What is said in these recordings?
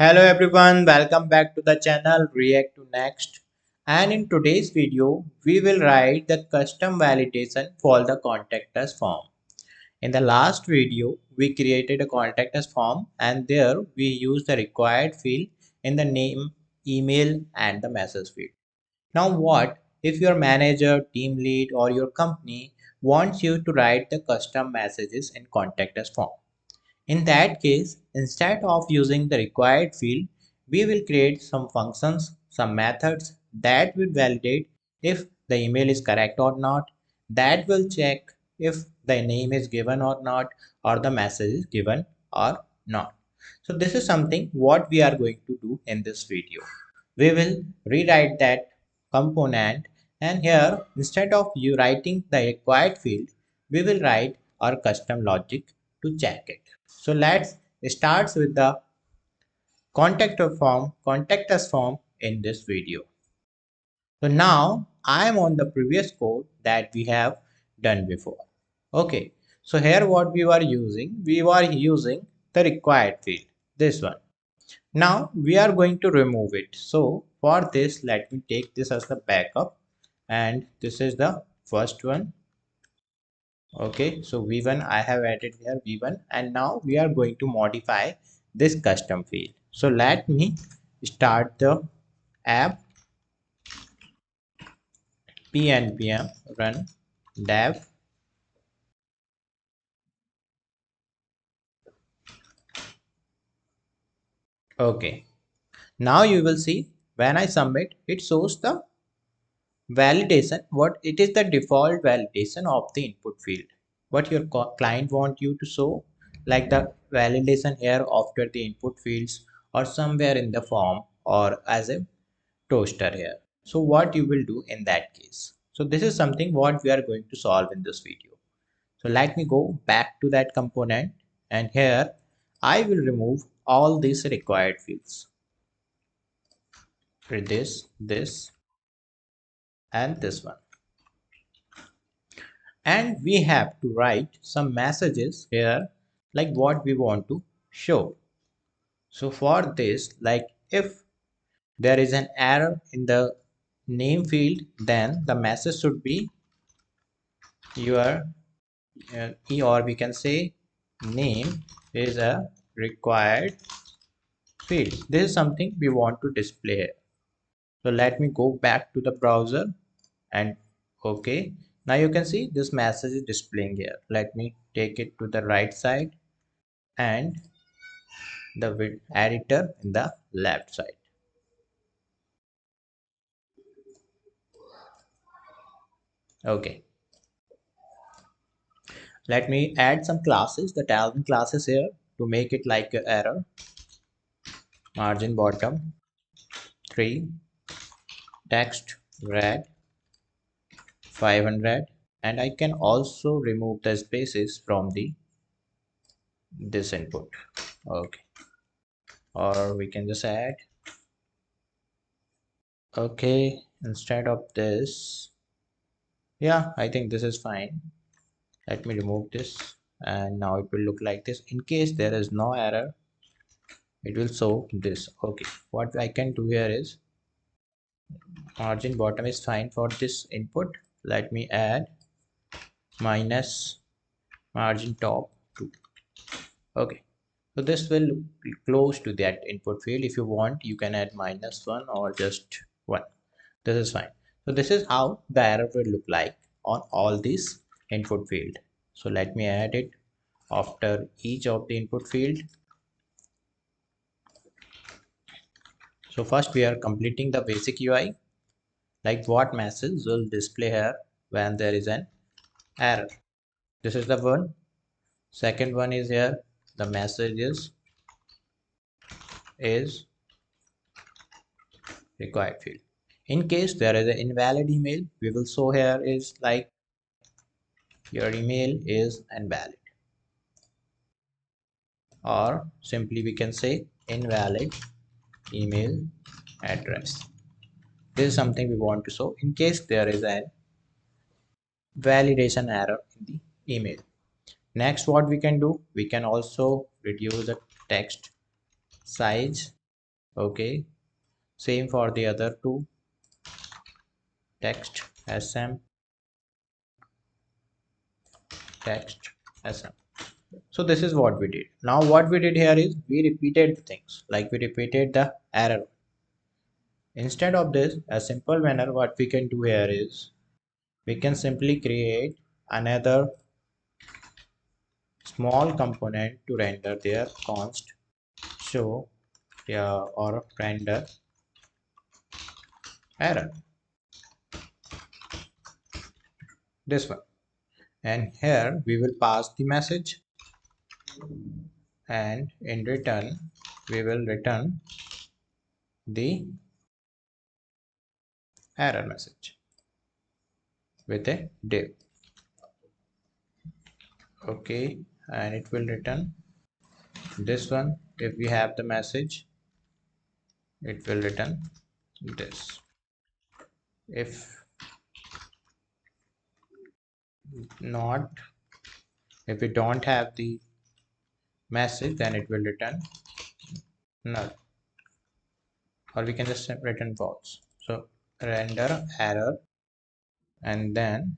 Hello everyone, welcome back to the channel React to Next. And in today's video, we will write the custom validation for the contact us form. In the last video, we created a contact us form and there we used the required field in the name, email and the message field. Now what if your manager, team lead or your company wants you to write the custom messages in contact us form? In that case, instead of using the required field, we will create some functions, some methods that will validate if the email is correct or not, that will check if the name is given or not, or the message is given or not. So this is something what we are going to do in this video. We will rewrite that component, and here instead of you writing the required field, we will write our custom logic to check it. So let's start with the contact us form in this video. So now I am on the previous code that we have done before. Okay, so here what we were using the required field, this one. Now we are going to remove it. So for this, let me take this as the backup, and this is the first one. Okay, so v1 I have added here v1, and now we are going to modify this custom field. So let me start the app pnpm run dev. Okay, now you will see when I submit, it shows the validation. What it is, the default validation of the input field, what your client want you to show, like the validation here after the input fields or somewhere in the form or as a toaster here. So what you will do in that case? So this is something what we are going to solve in this video. So let me go back to that component, and here I will remove all these required fields for this and this one. And we have to write some messages here like what we want to show. So for this, like if there is an error in the name field, then the message should be your or we can say name is a required field. This is something we want to display here. So let me go back to the browser, and okay, now you can see this message is displaying here. Let me take it to the right side and the editor in the left side. Okay, let me add some classes, the Talent classes here, to make it like a error. Margin bottom 3, text red 500, and I can also remove the spaces from the this input. Okay, or we can just add. Okay, instead of this, yeah, I think this is fine. Let me remove this, and now it will look like this. In case there is no error, it will show this. Okay, what I can do here is margin bottom is fine for this input. Let me add minus margin top 2. Okay, so this will be close to that input field. If you want, you can add -1 or just 1. This is fine. So this is how the error will look like on all these input field. So let me add it after each of the input field. So first we are completing the basic UI, like what message will display here when there is an error. This is the one. Second one is here, the message is required field. In case there is an invalid email, we will show here is like your email is invalid, or simply we can say invalid email address. This is something we want to show in case there is a validation error in the email. Next, what we can do, we can also reduce the text size Okay, same for the other two. Text sm, text sm. So this is what we did. Now what we did here is we repeated the things, like we repeated the error. Instead of this, a simple manner, what we can do here is we can simply create another small component to render their const show, yeah, or render error, this one. And here we will pass the message, and in return we will return the error message with a div. Okay, and it will return this one. If we have the message, it will return this. If not, if we don't have the message, then it will return null, or we can just return false. So render error, and then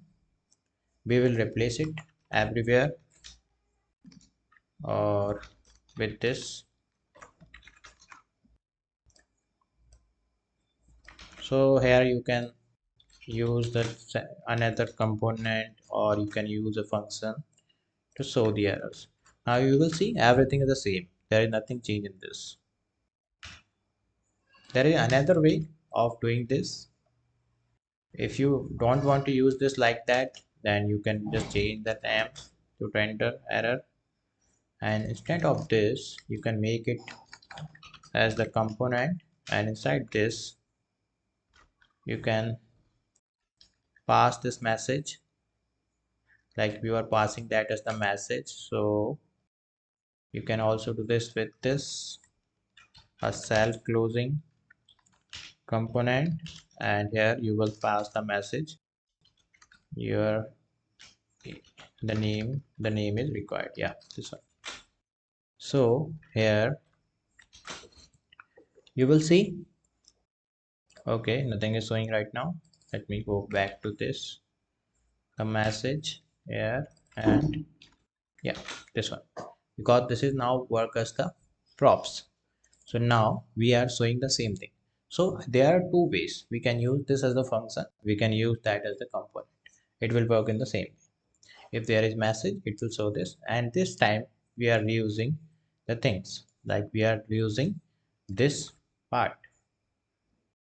we will replace it everywhere or with this. So here you can use the another component, or you can use a function to show the errors. Now you will see everything is the same. There is nothing changed in this. There is another way of doing this. If you don't want to use this like that, then you can just change the name to render error, and instead of this you can make it as the component, and inside this you can pass this message, like we were passing that as the message. So you can also do this with this, a self closing component, and here you will pass the message, your the name is required, yeah, this one. So here you will see, okay, nothing is showing right now. Let me go back to this, the message here, and yeah, this one, because this is now work as the props. So now we are showing the same thing. So there are two ways we can use this as a function, we can use that as the component. It will work in the same way. If there is message, it will show this, and this time we are reusing the things, like we are reusing this part.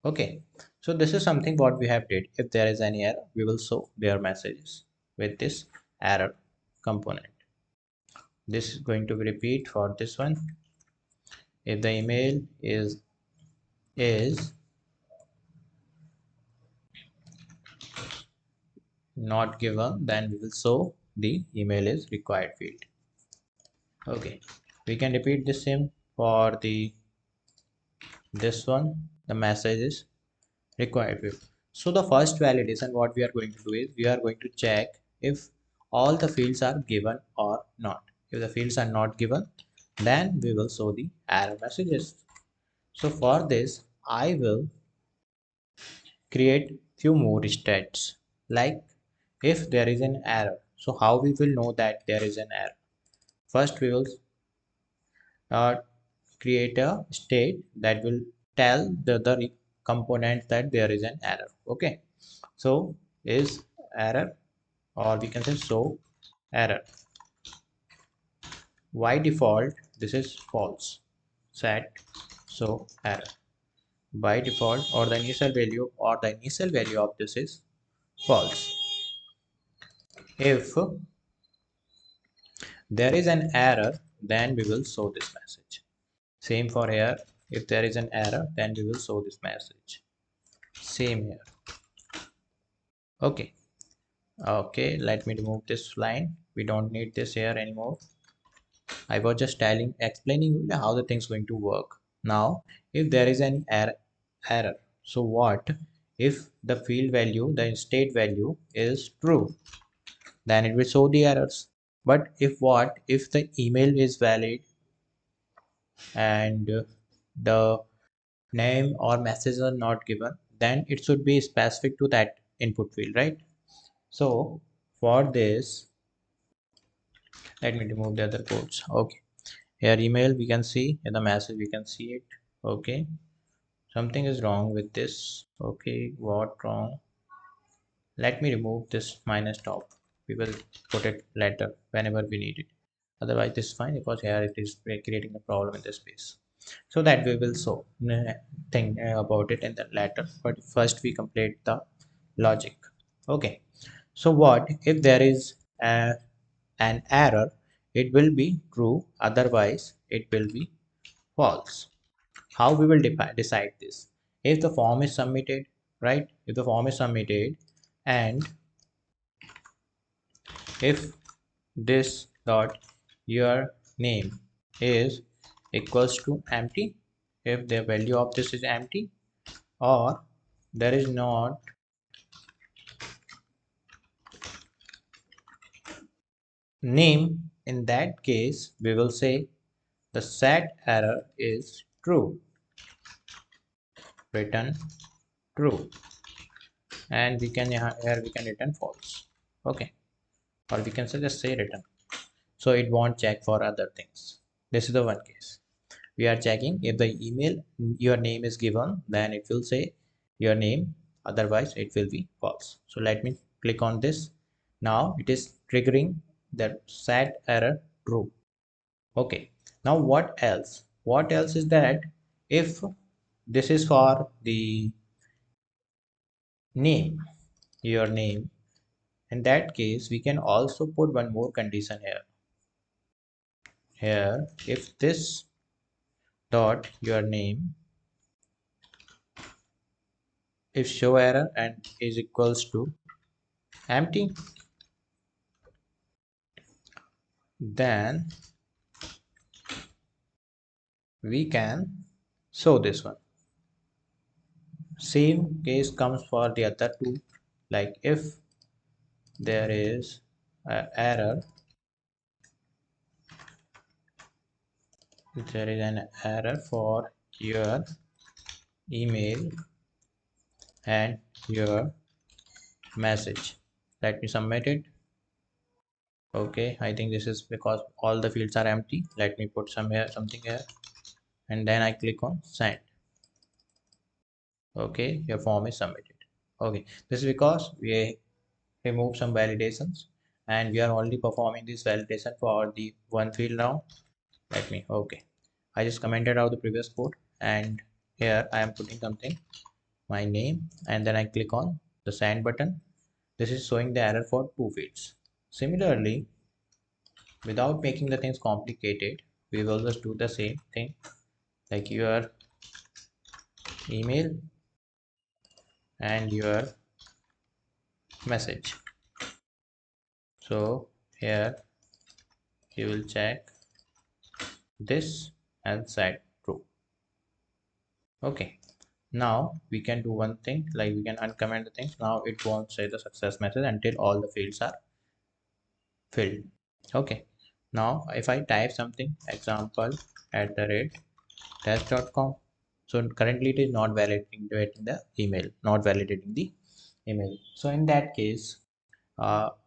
Okay, so this is something what we have did. If there is any error, we will show their messages with this error component. This is going to be repeat for this one. If the email is not given, then we will show the email is required field. Okay, we can repeat the same for the this one, the message is required field. So the first validation what we are going to do is we are going to check if all the fields are given or not. If the fields are not given, then we will show the error messages. So for this I will create few more stats, like if there is an error, so how we will know that there is an error? First we will uh, create a state that will tell the other component that there is an error. Okay, so is error, or we can say show error. By default this is false, set show error. By default, or the initial value of this is false. If there is an error, then we will show this message. Same for here, if there is an error, then we will show this message. Same here. Okay, okay, let me remove this line, we don't need this here anymore. I was just explaining you how the thing's going to work. Now if there is an error, so what if the field value, the state value is true, then it will show the errors. But if the email is valid, and the name or message are not given, then it should be specific to that input field, right? So for this, let me remove the other codes. Okay, here email we can see, in the message we can see it. Okay, something is wrong with this. Okay, what wrong? Let me remove this minus top. We will put it later whenever we need it. Otherwise this is fine, because here it is creating a problem in this space. So that we will so think about it in the later, but first we complete the logic. Okay, so what if there is an error? It will be true, otherwise it will be false. How we will decide this? If the form is submitted, right? If the form is submitted, and if this dot your name is equals to empty, if the value of this is empty, or there is not name, in that case we will say the set error is true, return true, and we can here we can return false. Okay, or we can just say return, so it won't check for other things. This is the one case. We are checking if the email your name is given, then it will say your name, otherwise it will be false. So let me click on this. Now it is triggering the set error true. Okay, now what else is that? If this is for the name, your name, in that case we can also put one more condition here. If this dot your name if show error and is equals to empty, then we can show this one. Same case comes for the other two. Like if there is an error, if there is an error for your email and your message, let me submit it. Okay, I think this is because all the fields are empty. Let me put something here, and then I click on send. Okay, your form is submitted. Okay, this is because we remove some validations, and we are only performing this validation for the one field now. Let me, okay, I just commented out the previous code, and here I am putting something, my name, and then I click on the send button. This is showing the error for two fields. Similarly, without making the things complicated, we will just do the same thing, like your email and your message. So here you will check this and set true. Okay, now we can do one thing, like we can uncomment the things. Now it won't say the success message until all the fields are filled. Okay, now if I type something, example @test.com, so currently it is not validating the email, not validating the email. So in that case,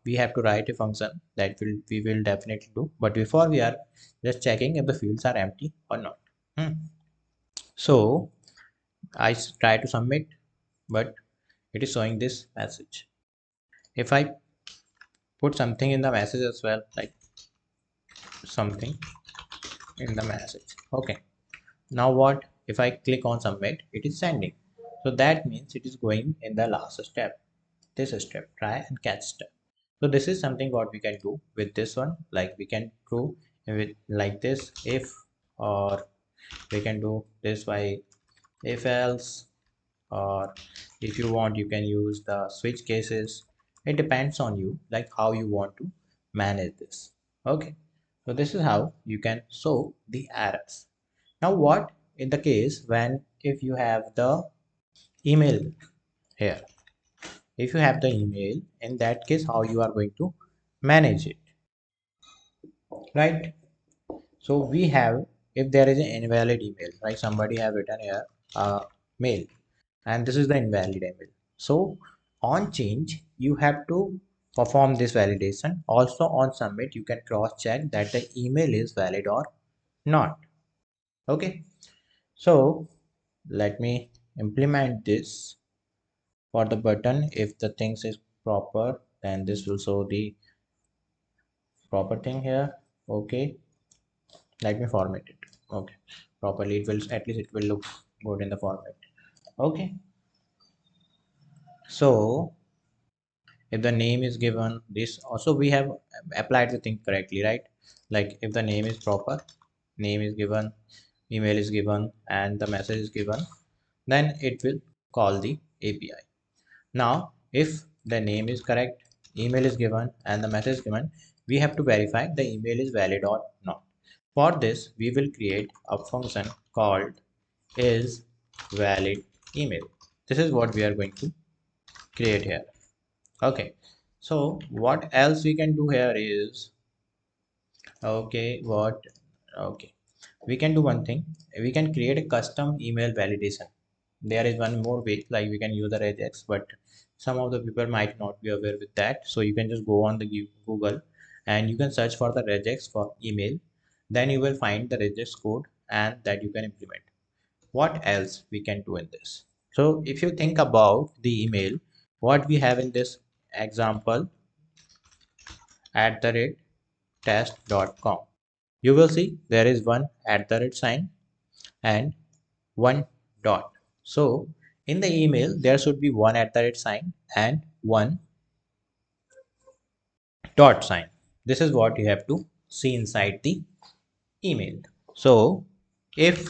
we have to write a function that we will definitely do, but before we are just checking if the fields are empty or not. So I try to submit, but it is showing this message. If I put something in the message as well, like something in the message. Okay, now what if I click on submit? It is sending, so that means it is going in the last step, this step, try and catch step. So this is something what we can do with this one, like we can do with like this if, or we can do this by if else, or if you want you can use the switch cases. It depends on you, like how you want to manage this. Okay, so this is how you can show the errors. Now what in the case when if you have the email here, if you have the email, in that case how you are going to manage it, right? So we have, if there is an invalid email, right, somebody have written here mail, and this is the invalid email. So on change, you have to perform this validation. Also on submit, you can cross check that the email is valid or not. Okay, so let me implement this for the button. If the things is proper, then this will show the proper thing here. Okay, let me format it. Okay, properly, it will, at least it will look good in the format. Okay, so if the name is given, this also we have applied the thing correctly, right? Like if the name is proper, name is given, email is given, and the message is given, then it will call the API. Now if the name is correct, email is given, and the message is given, we have to verify the email is valid or not. For this, we will create a function called is valid email. This is what we are going to create here. Okay, so what else we can do here is, okay, okay, we can do one thing. We can create a custom email validation. There is one more way, like we can use the regex, but some of the people might not be aware with that. So you can just go on the Google and you can search for the regex for email. Then you will find the regex code and that you can implement. What else we can do in this? So if you think about the email, what we have in this example, @test.com, you will see there is one @ sign and one dot. So in the email there should be one @ sign and one dot sign. This is what you have to see inside the email. So if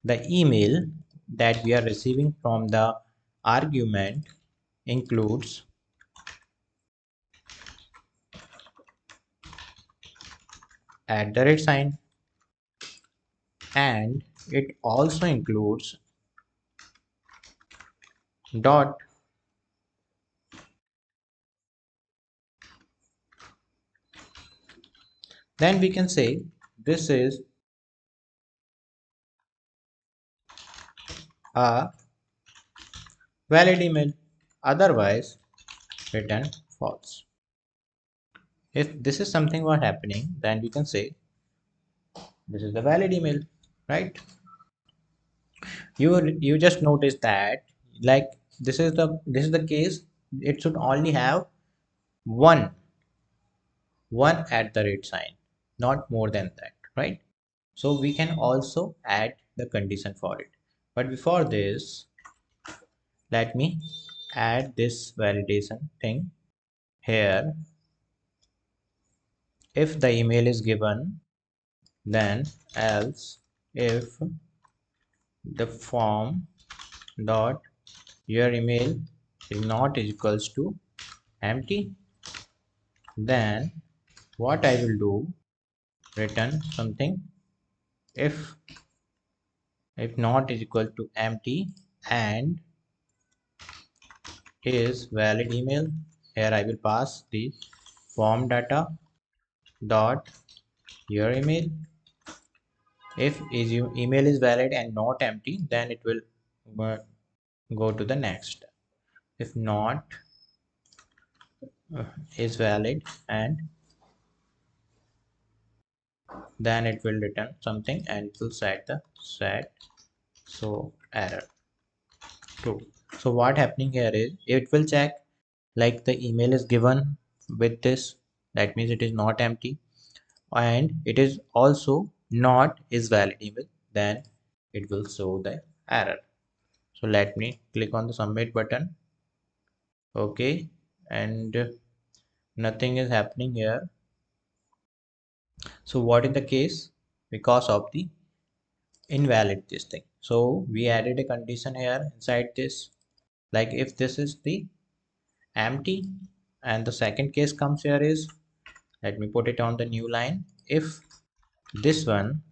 the email that we are receiving from the argument includes @ sign and it also includes dot, then we can say this is a valid email, otherwise return false. If this is something what happening, then we can say this is the valid email, right? You just notice that, like, this is the case, it should only have one @ sign, not more than that, right? So we can also add the condition for it. But before this, let me add this validation thing here. If the email is given, then else if the form dot your email is not equals to empty, then what I will do, return something. If not is equal to empty and is valid email, here I will pass the form data dot your email. If is your email is valid and not empty, then it will go to the next. If not is valid, and then it will return something and it will set so error true. So what happening here is it will check, like the email is given with this, that means it is not empty, and it is also not is valid email, then it will show the error. So let me click on the submit button. Okay, and nothing is happening here. So what is the case? Because of the invalid this thing. So we added a condition here inside this, like if this is the empty, and the second case comes here is, let me put it on the new line, if this one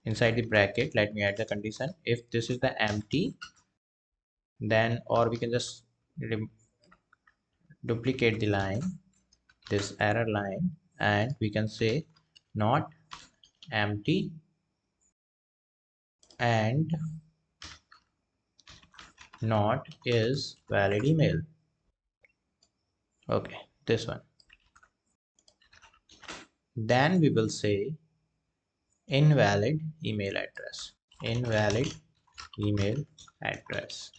inside the bracket, let me add the condition, if this is the empty, then, or we can just duplicate the line, this error line, and we can say not empty, and not is valid email. Okay, this one. Then we will say invalid email address. Invalid email address.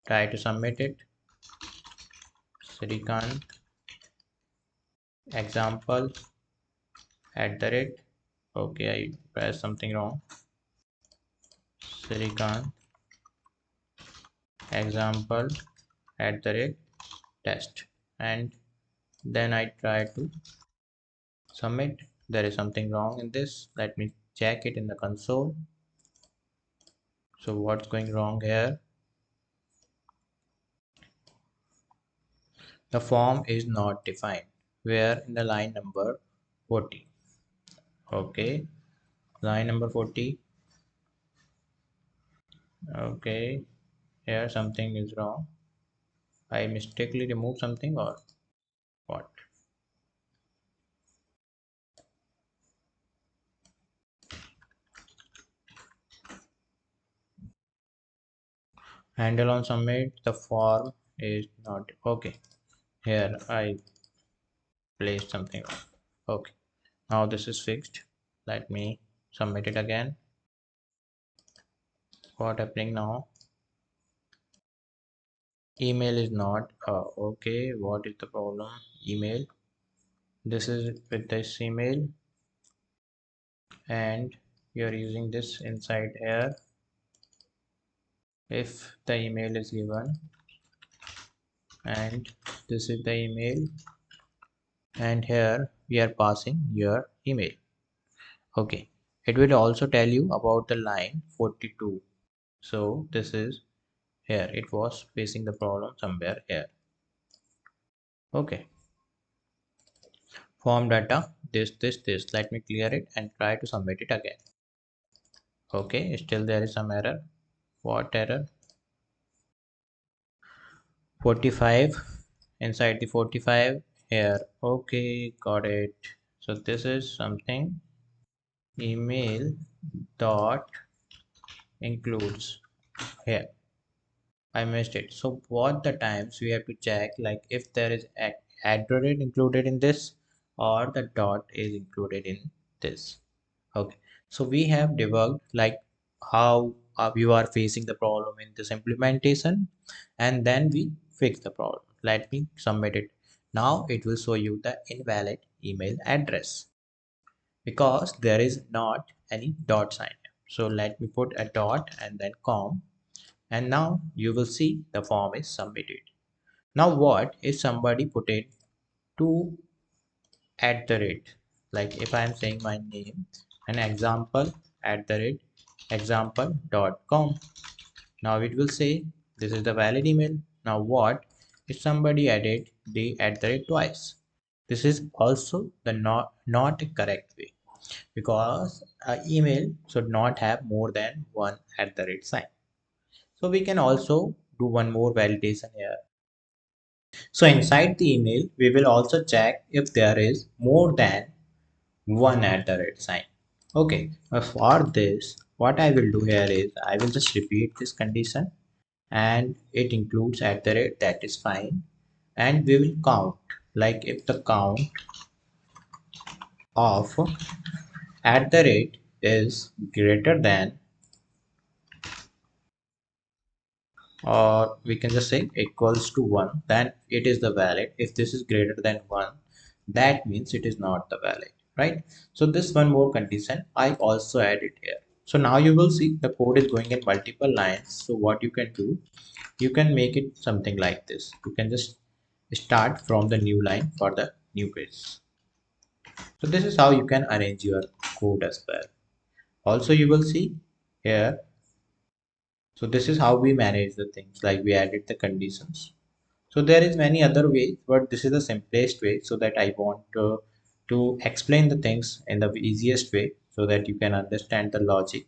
Try to submit it. Srikant example at the rate. Okay, I pressed something wrong. Srikant example at the rate test, and then I try to submit. There is something wrong in this. Let me check it in the console. So what's going wrong here? The form is not defined. Where in the line number 40? Okay, line number 40. Okay, here something is wrong. I mistakenly removed something or what? Handle on submit. The form is not okay. Here I placed something wrong. Okay, now this is fixed. Let me submit it again. What happening now? Email is not okay. What is the problem? Email. This is with this email, and you're using this inside here. If the email is given, and this is the email, and here we are passing your email. Okay, it will also tell you about the line 42. So this is here, it was facing the problem somewhere here. Okay, form data, this. Let me clear it and try to submit it again. Okay, still there is some error. What error? 45 inside the 45 here. Okay, got it. So this is something email dot includes here. I missed it. So what the times we have to check, like if there is address included in this or the dot is included in this. Okay, so we have debugged like how you are facing the problem in this implementation, and then we fix the problem. Let me submit it. Now it will show you the invalid email address because there is not any dot sign. So let me put a dot and then com, and now you will see the form is submitted. Now what if somebody put it to at the rate, like if I am saying my name and example at the rate example.com, now it will say this is the valid email. Now what if somebody added the at the rate twice? This is also the not correct way, because email should not have more than one at the rate sign. So we can also do one more validation here. So inside the email, we will also check if there is more than one at the rate sign. Okay, for this, what I will do here is I will just repeat this condition, and it includes at the rate, that is fine. And we will count, like if the count of at the rate is greater than, or we can just say equals to 1, then it is the valid. If this is greater than 1, that means it is not the valid, right? So this one more condition I also added here. So now you will see the code is going in multiple lines. So what you can do, you can make it something like this. You can just start from the new line for the new page. So this is how you can arrange your code as well. Also you will see here, so this is how we manage the things, like we added the conditions. So there is many other ways, but this is the simplest way, so that I want to explain the things in the easiest way so that you can understand the logic.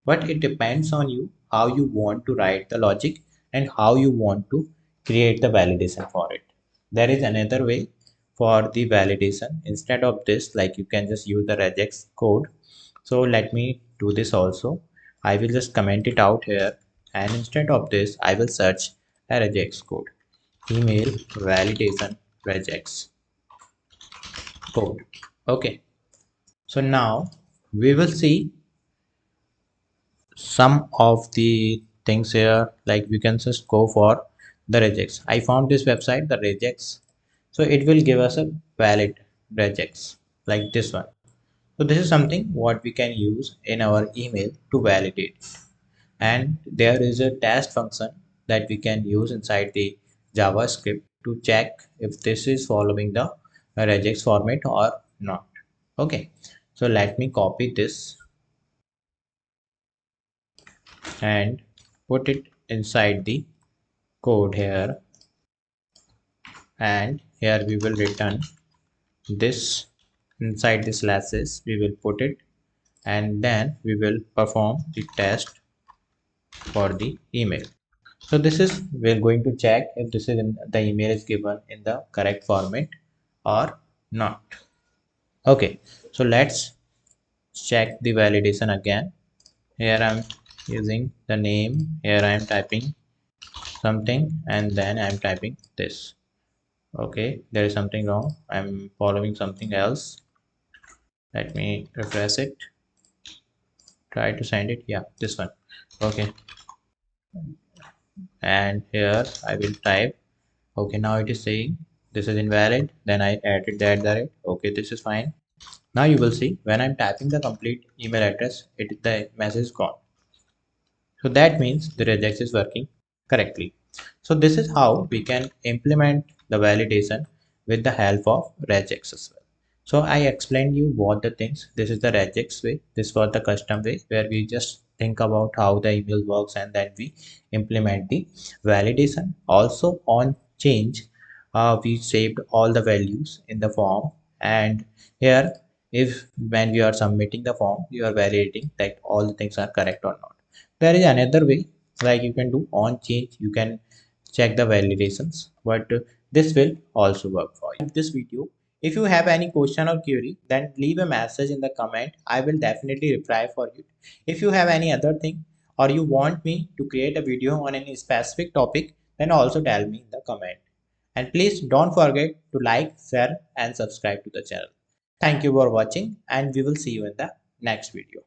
But it depends on you how you want to write the logic and how you want to create the validation for it. There is another way for the validation. Instead of this, like you can just use the regex code. So let me do this also. I will just comment it out here, and instead of this I will search a regex code, email validation regex code. Okay, so now we will see some of the things here. Like we can just go for the regex. I found this website, the regex. So it will give us a valid regex like this one. So this is something what we can use in our email to validate. And there is a test function that we can use inside the JavaScript to check if this is following the regex format or not. Okay, so let me copy this and put it inside the code here, and here we will return this. Inside the slashes we will put it, and then we will perform the test for the email. So this is, we're going to check if this is the email is given in the correct format or not. Okay, so let's check the validation again. Here I'm using the name, here I'm typing something, and then I'm typing this. Okay, there is something wrong, I'm following something else. Let me refresh it, try to send it. Yeah, this one. Okay, and here I will type. Okay, now it is saying this is invalid, then I added that direct. Okay, this is fine. Now you will see when I'm typing the complete email address, the message is gone. So that means the regex is working correctly. So this is how we can implement the validation with the help of regex as well. So I explained you what the things. This is the regex way. This was the custom way where we just think about how the email works and then we implement the validation. Also on change, we saved all the values in the form, and here if when we are submitting the form, you are validating that all the things are correct or not. There is another way, like you can do on change, you can check the validations, but this will also work for you. This video, if you have any question or query, then leave a message in the comment. I will definitely reply for you. If you have any other thing or you want me to create a video on any specific topic, then also tell me in the comment. And please don't forget to like, share and subscribe to the channel. Thank you for watching, and we will see you in the next video.